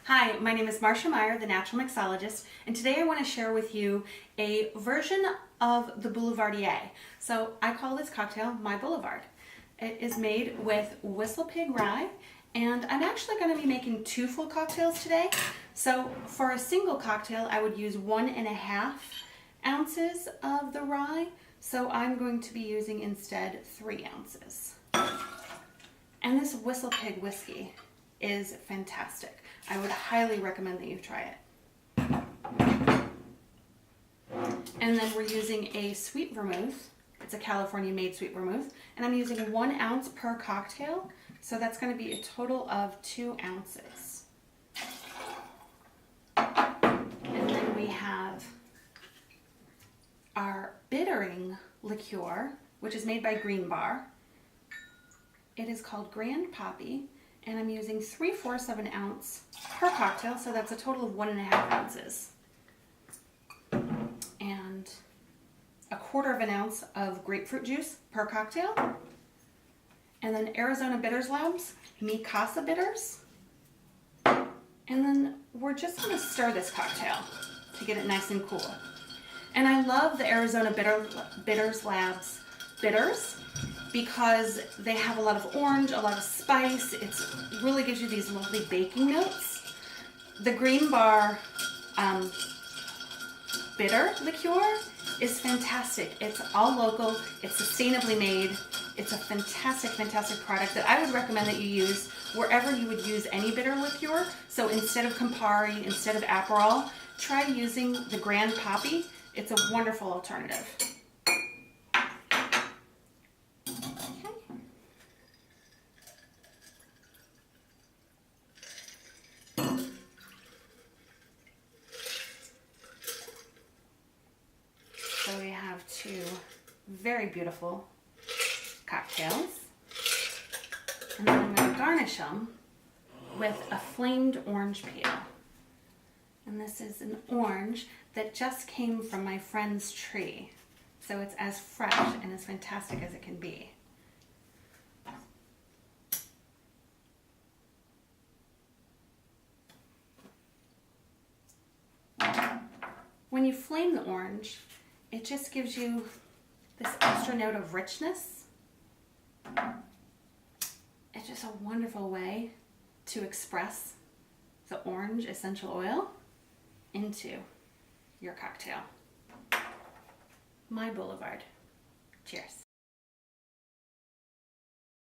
Hi, my name is Marsha, the Natural Mixologist, and today I want to share with you a version of the Boulevardier. So I call this cocktail my Boulevard. It is made with Whistle Pig rye, and I'm actually going to be making two full cocktails today. So for a single cocktail, I would use 1.5 ounces of the rye. So I'm going to be using instead 3 ounces. And this Whistle Pig whiskey is fantastic. I would highly recommend that you try it. And then we're using a sweet vermouth. It's a California made sweet vermouth. And I'm using 1 ounce per cocktail. So that's going to be a total of 2 ounces. And then we have our bittering liqueur, which is made by Green Bar. It is called Grand Poppy, and I'm using 3/4 of an ounce per cocktail, so that's a total of 1.5 ounces. And 1/4 of an ounce of grapefruit juice per cocktail. And then Arizona Bitters Labs, Mi Casa Bitters. And then we're just going to stir this cocktail to get it nice and cool. And I love the Arizona Bitters Labs bitters because they have a lot of orange, a lot of spice. It really gives you these lovely baking notes. The Green Bar bitter liqueur is fantastic. It's all local, it's sustainably made. It's a fantastic, fantastic product that I would recommend that you use wherever you would use any bitter liqueur. So instead of Campari, instead of Aperol, try using the Grand Poppy. It's a wonderful alternative. So we have two very beautiful cocktails. And then I'm going to garnish them with a flamed orange peel. And this is an orange that just came from my friend's tree. So it's as fresh and as fantastic as it can be. When you flame the orange, it just gives you this extra note of richness. It's just a wonderful way to express the orange essential oil into your cocktail. My Boulevard. Cheers.